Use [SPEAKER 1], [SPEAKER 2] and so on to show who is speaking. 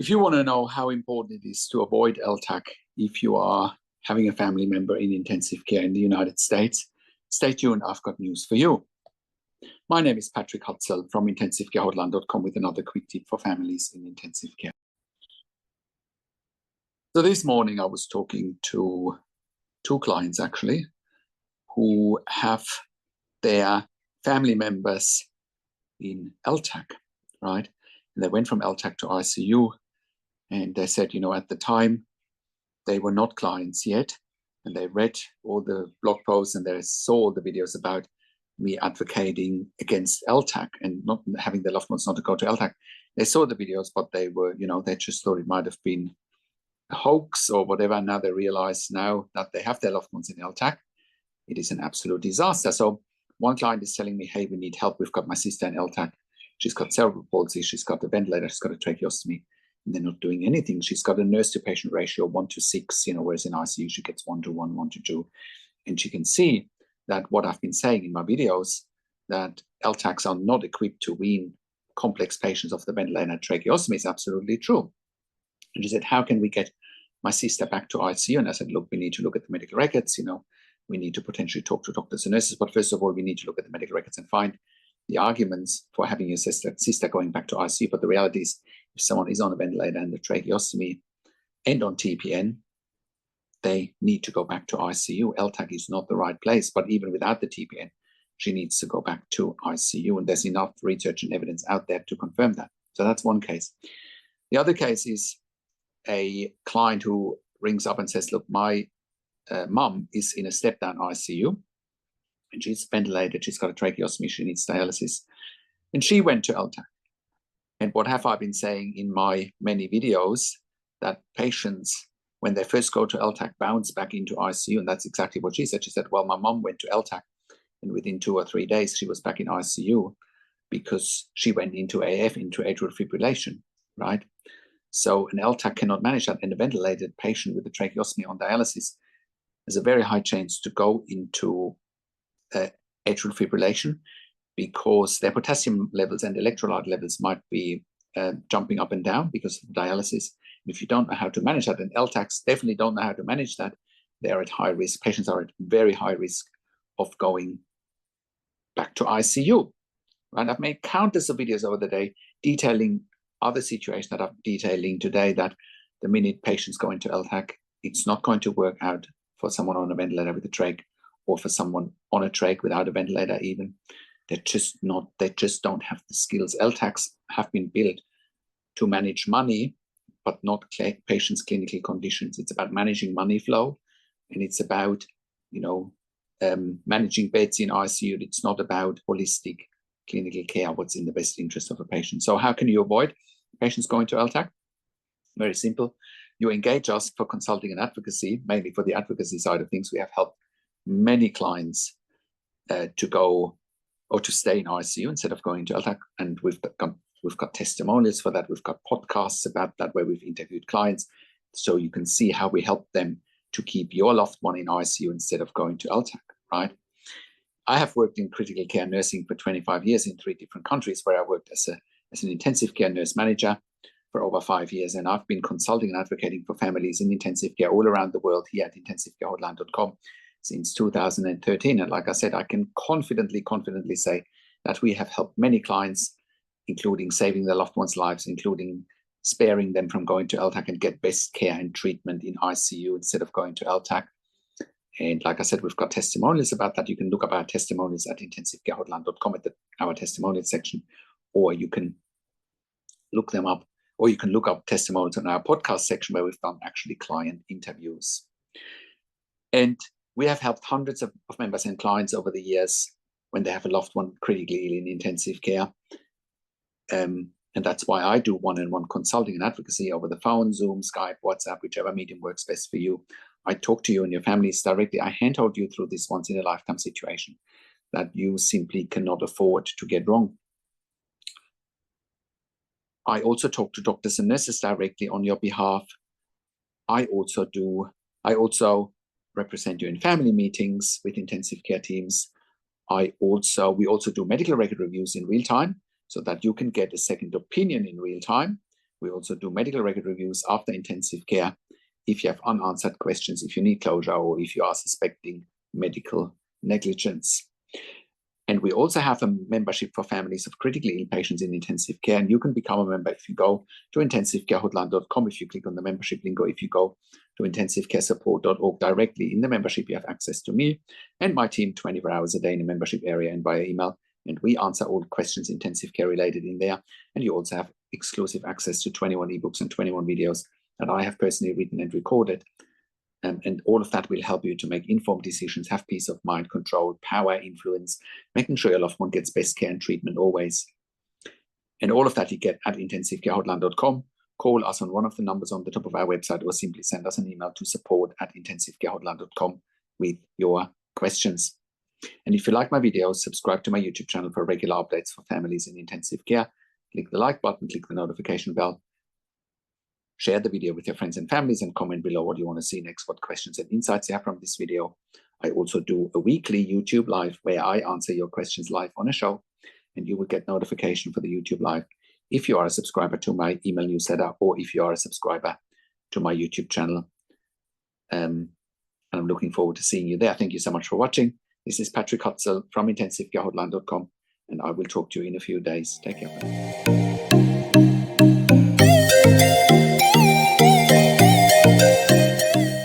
[SPEAKER 1] If you want to know how important it is to avoid LTAC if you are having a family member in intensive care in the United States, stay tuned, I've got news for you. My name is Patrick Hutzel from IntensiveCareHotline.com with another quick tip for families in intensive care. So this morning I was talking to two clients actually who have their family members in LTAC, right? And they went from LTAC to ICU, and they said, at the time they were not clients yet, and they read all the blog posts and they saw all the videos about me advocating against LTAC and not having their loved ones not to go to LTAC. They saw the videos, but they were, they just thought it might have been a hoax or whatever. Now they realize now that they have their loved ones in LTAC. It is an absolute disaster. So one client is telling me, hey, we need help. We've got my sister in LTAC. She's got cerebral palsy. She's got a ventilator. She's got a tracheostomy. And they're not doing anything. She's got a nurse-to-patient ratio 1:6, whereas in ICU she gets 1:1, 1:2. And she can see that what I've been saying in my videos, that LTACs are not equipped to wean complex patients off the ventilator and tracheostomy is absolutely true. And she said, how can we get my sister back to ICU? And I said, look, we need to look at the medical records. We need to potentially talk to doctors and nurses. But first of all, we need to look at the medical records and find the arguments for having your sister going back to ICU. But the reality is, if someone is on a ventilator and a tracheostomy and on TPN, they need to go back to ICU. LTAC is not the right place. But even without the TPN, she needs to go back to ICU. And there's enough research and evidence out there to confirm that. So that's one case. The other case is a client who rings up and says, look, my mum is in a step-down ICU and she's ventilated. She's got a tracheostomy. She needs dialysis. And she went to LTAC. And what have I been saying in my many videos, that patients, when they first go to LTAC, bounce back into ICU. And that's exactly what she said. She said, well, my mum went to LTAC and within 2 or 3 days, she was back in ICU because she went into AF, into atrial fibrillation, right? So an LTAC cannot manage that. And a ventilated patient with a tracheostomy on dialysis has a very high chance to go into atrial fibrillation because their potassium levels and electrolyte levels might be jumping up and down because of dialysis. And if you don't know how to manage that, and LTACs definitely don't know how to manage that, they are at high risk. Patients are at very high risk of going back to ICU. Right? I've made countless of videos over the day detailing other situations that I'm detailing today, that the minute patients go into LTAC, it's not going to work out for someone on a ventilator with a trach or for someone on a trach without a ventilator even. They just don't have the skills. LTACs have been built to manage money, but not patients' clinical conditions. It's about managing money flow, and it's about, managing beds in ICU. It's not about holistic clinical care, what's in the best interest of a patient. So how can you avoid patients going to LTAC? Very simple. You engage us for consulting and advocacy, mainly for the advocacy side of things. We have helped many clients to go or to stay in ICU instead of going to LTAC. And we've got testimonials for that. We've got podcasts about that where we've interviewed clients. So you can see how we help them to keep your loved one in ICU instead of going to LTAC, right? I have worked in critical care nursing for 25 years in 3 different countries, where I worked as an intensive care nurse manager for over 5 years. And I've been consulting and advocating for families in intensive care all around the world here at IntensiveCareHotline.com since 2013. And like I said, I can confidently say that we have helped many clients, including saving their loved ones' lives, including sparing them from going to LTAC and get best care and treatment in ICU instead of going to LTAC. And like I said, we've got testimonials about that. You can look up our testimonials at IntensiveCareHotline.com at our testimonials section, or you can look them up, or you can look up testimonials on our podcast section where we've done actually client interviews. And we have helped hundreds of members and clients over the years when they have a loved one critically ill in intensive care. And that's why I do one-on-one consulting and advocacy over the phone, Zoom, Skype, WhatsApp, whichever medium works best for you. I talk to you and your families directly. I handhold you through this once-in-a-lifetime situation that you simply cannot afford to get wrong. I also talk to doctors and nurses directly on your behalf. I also represent you in family meetings with intensive care teams. We also do medical record reviews in real time so that you can get a second opinion in real time We also do medical record reviews after intensive care if you have unanswered questions, if you need closure, or if you are suspecting medical negligence. And we also have a membership for families of critically ill patients in intensive care. And you can become a member if you go to intensivecarehotline.com, if you click on the membership link, or if you go to intensivecaresupport.org directly. In the membership, you have access to me and my team 24 hours a day in the membership area and via email. And we answer all questions intensive care related in there. And you also have exclusive access to 21 ebooks and 21 videos that I have personally written and recorded. And all of that will help you to make informed decisions, have peace of mind, control, power, influence, making sure your loved one gets best care and treatment always. And all of that you get at intensivecarehotline.com. Call us on one of the numbers on the top of our website, or simply send us an email to support@intensivecarehotline.com with your questions. And if you like my videos, subscribe to my YouTube channel for regular updates for families in intensive care. Click the like button, click the notification bell. Share the video with your friends and families, and comment below what you want to see next, what questions and insights you have from this video. I also do a weekly YouTube live where I answer your questions live on a show, and you will get notification for the YouTube live if you are a subscriber to my email newsletter, or if you are a subscriber to my YouTube channel. And I'm looking forward to seeing you there. Thank you so much for watching. This is Patrick Hutzel from intensivecarehotline.com, and I will talk to you in a few days. Take care.